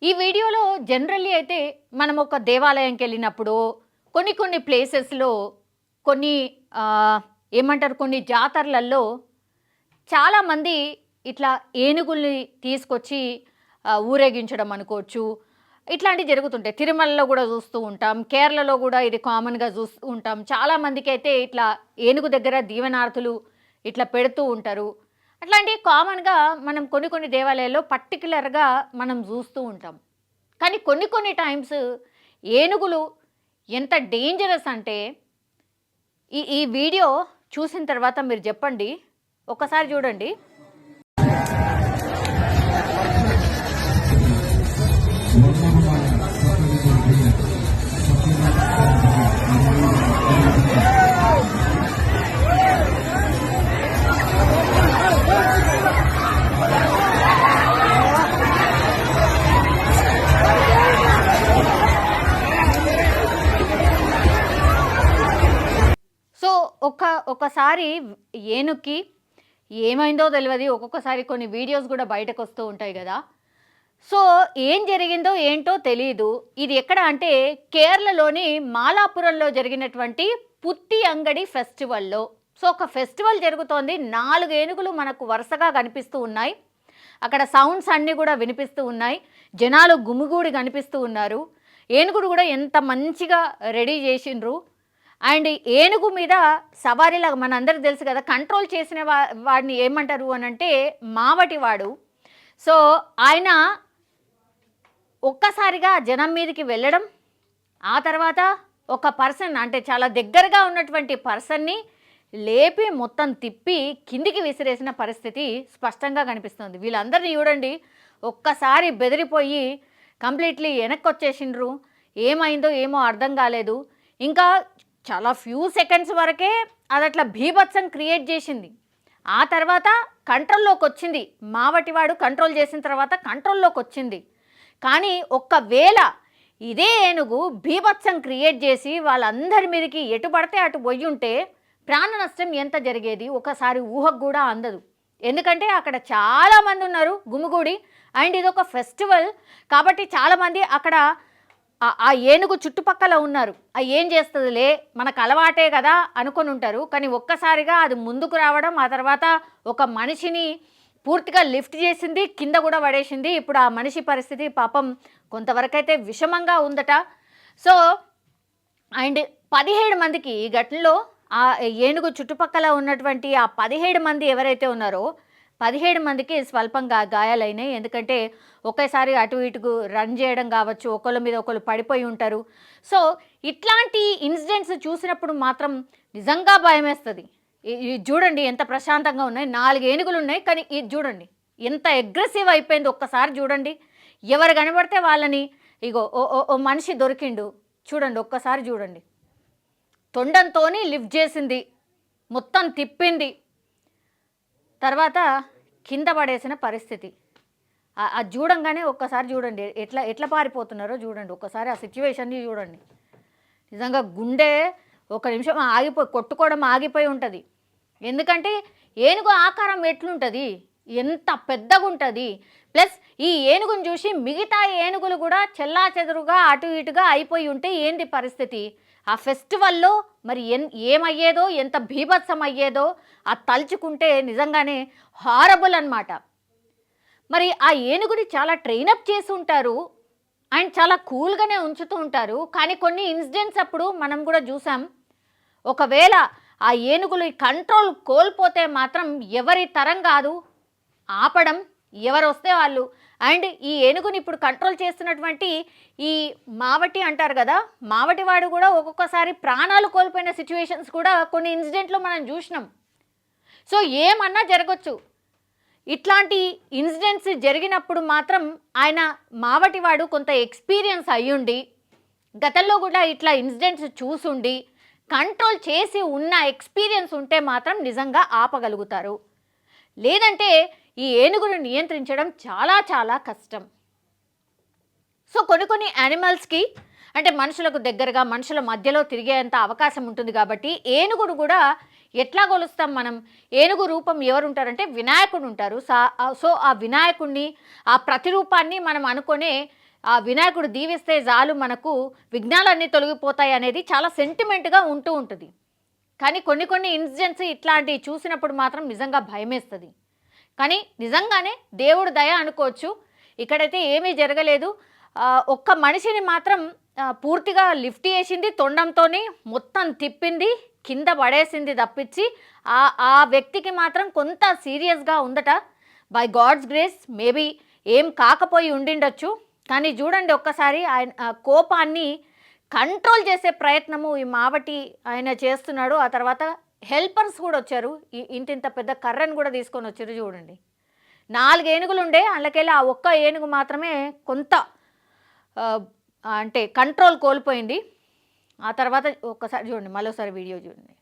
ఈ వీడియోలో జనరల్లీ అయితే మనం ఒక దేవాలయంకి వెళ్ళినప్పుడు కొన్ని ప్లేసెస్లో కొన్ని ఏమంటారు కొన్ని జాతరలలో చాలామంది ఇట్లా ఏనుగుల్ని తీసుకొచ్చి ఊరేగించడం అనుకోవచ్చు. ఇట్లాంటివి జరుగుతుంటాయి. తిరుమలలో కూడా చూస్తూ ఉంటాం, కేరళలో కూడా ఇది కామన్గా చూస్తూ ఉంటాం. చాలామందికి అయితే ఇట్లా ఏనుగు దగ్గర దీవెనార్తులు ఇట్లా పెడుతూ ఉంటారు. అట్లాంటివి కామన్గా మనం కొన్ని దేవాలయాల్లో పర్టికులర్గా మనం చూస్తూ ఉంటాం. కానీ కొన్ని టైమ్స్ ఏనుగులు ఎంత డేంజరస్ అంటే ఈ వీడియో చూసిన తర్వాత మీరు చెప్పండి, ఒకసారి చూడండి. సో ఒకసారి ఏనుగుకి ఏమైందో తెలియదు. ఒక్కొక్కసారి కొన్ని వీడియోస్ కూడా బయటకు వస్తూ ఉంటాయి కదా. సో ఏం జరిగిందో ఏంటో తెలియదు. ఇది ఎక్కడ అంటే కేరళలోని మాలాపురంలో జరిగినటువంటి పుత్తి అంగడి ఫెస్టివల్లో. సో ఒక ఫెస్టివల్ జరుగుతోంది. 4 ఏనుగులు మనకు వరుసగా కనిపిస్తూ ఉన్నాయి. అక్కడ సౌండ్స్ అన్నీ కూడా వినిపిస్తూ ఉన్నాయి. జనాలు గుమిగూడి కనిపిస్తూ ఉన్నారు. ఏనుగుడు కూడా ఎంత మంచిగా రెడీ చేసిండ్రు. అండ్ ఏనుగు మీద సవారీలాగా మనందరికీ తెలుసు కదా, కంట్రోల్ చేసిన వాడిని ఏమంటారు అని అంటే మావటివాడు. సో ఆయన ఒక్కసారిగా జనం మీదకి వెళ్ళడం, ఆ తర్వాత ఒక పర్సన్ అంటే చాలా దగ్గరగా ఉన్నటువంటి పర్సన్ని లేపి మొత్తం తిప్పి కిందికి విసిరేసిన పరిస్థితి స్పష్టంగా కనిపిస్తుంది. వీళ్ళందరినీ చూడండి, ఒక్కసారి బెదిరిపోయి కంప్లీట్లీ వెనక్కి వచ్చేసిండ్రు. ఏమైందో ఏమో అర్థం కాలేదు. ఇంకా చాలా ఫ్యూ సెకండ్స్ వరకే అది అట్లా బీభత్సం క్రియేట్ చేసింది. ఆ తర్వాత కంట్రోల్లోకి వచ్చింది. మావటివాడు కంట్రోల్ చేసిన తర్వాత కంట్రోల్లోకి వచ్చింది. కానీ ఒక్కవేళ ఇదే ఏనుగు బీభత్సం క్రియేట్ చేసి వాళ్ళందరి మీదకి ఎటు పడితే అటు పోయి ఉంటే ప్రాణ నష్టం ఎంత జరిగేది ఒకసారి ఊహకు కూడా అందదు. ఎందుకంటే అక్కడ చాలామంది ఉన్నారు గుమిగూడి. అండ్ ఇది ఒక ఫెస్టివల్ కాబట్టి చాలామంది అక్కడ ఆ ఏనుగు చుట్టుపక్కల ఉన్నారు. ఏం చేస్తుందిలే మనకు అలవాటే కదా అనుకొని ఉంటారు. కానీ ఒక్కసారిగా అది ముందుకు రావడం, ఆ తర్వాత ఒక మనిషిని పూర్తిగా లిఫ్ట్ చేసింది, కింద కూడా పడేసింది. ఇప్పుడు ఆ మనిషి పరిస్థితి పాపం కొంతవరకైతే విషమంగా ఉందట. సో అండ్ 17 మందికి ఈ ఘటనలో ఆ ఏనుగు చుట్టుపక్కల ఉన్నటువంటి ఆ 17 మంది ఎవరైతే ఉన్నారో 17 మందికి స్వల్పంగా గాయాలైనాయి. ఎందుకంటే ఒకేసారి అటు ఇటుకు రన్ చేయడం కావచ్చు, ఒకళ్ళ మీద ఒకళ్ళు పడిపోయి ఉంటారు. సో ఇట్లాంటి ఇన్సిడెంట్స్ చూసినప్పుడు మాత్రం నిజంగా భయం వేస్తుంది. ఇది చూడండి ఎంత ప్రశాంతంగా ఉన్నాయి. 4 ఏనుగులు ఉన్నాయి, కానీ ఇది చూడండి ఎంత అగ్రెసివ్ అయిపోయింది. ఒక్కసారి చూడండి, ఎవరు కనబడితే వాళ్ళని ఇగో ఓ మనిషి దొరికిండు చూడండి, ఒక్కసారి చూడండి. తొండంతో లిఫ్ట్ చేసింది, మొత్తం తిప్పింది, తర్వాత కింద పడేసిన పరిస్థితి. అది చూడంగానే ఒక్కసారి చూడండి ఎట్లా పారిపోతున్నారో చూడండి. ఒక్కసారి ఆ సిచ్యువేషన్ని చూడండి. నిజంగా గుండె ఒక నిమిషం కొట్టుకోవడం ఆగిపోయి ఉంటుంది. ఎందుకంటే ఏనుగు ఆకారం ఎట్లుంటుంది, ఎంత పెద్దగా ఉంటుంది. ప్లస్ ఈ ఏనుగును చూసి మిగతా ఏనుగులు కూడా చెల్లాచెదురుగా అటు ఇటుగా అయిపోయి ఉంటే ఏంటి పరిస్థితి? ఆ ఫెస్టివల్లో మరి ఏమయ్యేదో, ఎంత బీభత్సం అయ్యేదో ఆ తలుచుకుంటే నిజంగానే హారబుల్ అన్నమాట. మరి ఆ ఏనుగుని చాలా ట్రైనప్ చేసి ఉంటారు అండ్ చాలా కూల్గానే ఉంచుతూ ఉంటారు. కానీ కొన్ని ఇన్సిడెంట్స్ అప్పుడు మనం కూడా చూసాం, ఒకవేళ ఆ ఏనుగులు కంట్రోల్ కోల్పోతే మాత్రం ఎవరి తరం కాదు ఆపడం, ఎవరు వస్తే వాళ్ళు. అండ్ ఈ ఏనుగుని ఇప్పుడు కంట్రోల్ చేస్తున్నటువంటి ఈ మావటి అంటారు కదా, మావటివాడు కూడా ఒక్కొక్కసారి ప్రాణాలు కోల్పోయిన సిచ్యువేషన్స్ కూడా కొన్ని ఇన్సిడెంట్లో మనం చూసినాం. సో ఏమన్నా జరగచ్చు. ఇట్లాంటి ఇన్సిడెంట్స్ జరిగినప్పుడు మాత్రం ఆయన మావటివాడు కొంత ఎక్స్పీరియన్స్ అయ్యుండి, గతంలో కూడా ఇట్లా ఇన్సిడెంట్స్ చూసుండి కంట్రోల్ చేసి ఉన్న ఎక్స్పీరియన్స్ ఉంటే మాత్రం నిజంగా ఆపగలుగుతారు. లేదంటే ఈ ఏనుగును నియంత్రించడం చాలా చాలా కష్టం. సో కొన్ని యానిమల్స్కి అంటే మనుషులకు దగ్గరగా మనుషుల మధ్యలో తిరిగేంత అవకాశం ఉంటుంది కాబట్టి ఏనుగును కూడా ఎట్లా కొలుస్తాం మనం? ఏనుగు రూపం ఎవరు ఉంటారంటే వినాయకుడు ఉంటారు. సో ఆ వినాయకుడిని ఆ ప్రతిరూపాన్ని మనం అనుకునే ఆ వినాయకుడు దీవిస్తే చాలు మనకు విఘ్నాలన్నీ తొలగిపోతాయి అనేది చాలా సెంటిమెంట్గా ఉంటూ ఉంటుంది. కానీ కొన్ని ఇన్సిడెంట్స్ ఇట్లాంటివి చూసినప్పుడు మాత్రం నిజంగా భయమేస్తుంది. కానీ నిజంగానే దేవుడు దయ అనుకోవచ్చు. ఇక్కడైతే ఏమీ జరగలేదు. ఒక్క మనిషిని మాత్రం పూర్తిగా లిఫ్ట్ చేసింది, తొండంతో మొత్తం తిప్పింది, కింద పడేసింది తప్పించి ఆ వ్యక్తికి మాత్రం కొంత సీరియస్గా ఉందట. బై గాడ్స్ గ్రేస్ మేబీ ఏం కాకపోయి ఉండిండొచ్చు. కానీ చూడండి ఒక్కసారి ఆయన కోపాన్ని కంట్రోల్ చేసే ప్రయత్నము ఈ మావటి ఆయన చేస్తున్నాడు. ఆ తర్వాత హెల్పర్స్ కూడా వచ్చారు, ఇంత పెద్ద కర్రను కూడా తీసుకొని వచ్చారు. చూడండి 4 ఏనుగులు ఉండే, అందులోకెళ్ళి ఆ ఒక్క ఏనుగు మాత్రమే కొంత అంటే కంట్రోల్ కోల్పోయింది. ఆ తర్వాత ఒక్కసారి చూడండి, మరోసారి వీడియో చూడండి.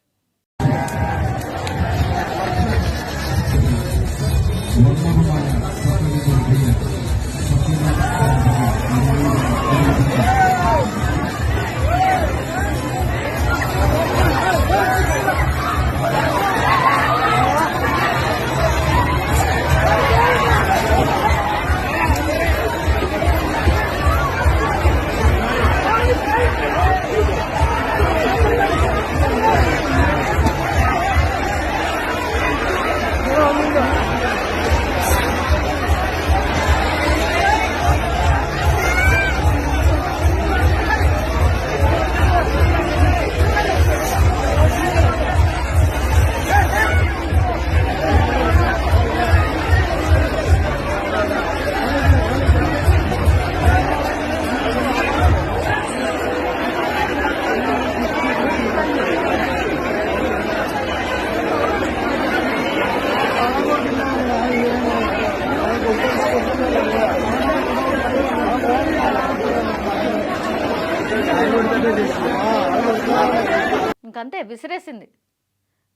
ఇంకంతే, విసిరేసింది,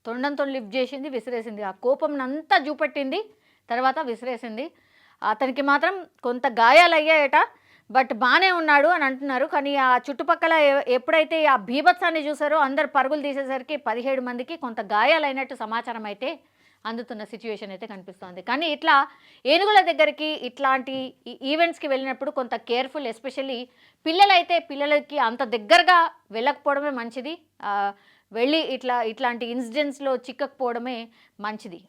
తొండంతో లిఫ్ట్ చేసింది, విసిరేసింది. ఆ కోపం అంతా చూపెట్టింది, తర్వాత విసిరేసింది. అతనికి మాత్రం కొంత గాయాలయ్యాయట, బట్ బాగానే ఉన్నాడు అని అంటున్నారు. కానీ ఆ చుట్టుపక్కల ఎప్పుడైతే ఆ బీభత్సాన్ని చూసారో అందరు పరుగులు తీసేసరికి 17 మందికి కొంత గాయాలైనట్టు సమాచారం అయితే అందుతున్న సిచ్యువేషన్ అయితే కనిపిస్తోంది. కానీ ఇట్లా ఏనుగుల దగ్గరికి ఇట్లాంటి ఈవెంట్స్కి వెళ్ళినప్పుడు కొంత కేర్ఫుల్, ఎస్పెషల్లీ పిల్లలైతే పిల్లలకి అంత దగ్గరగా వెళ్ళకపోవడమే మంచిది. వెళ్ళి ఇట్లాంటి ఇన్సిడెంట్స్లో చిక్కకపోవడమే మంచిది.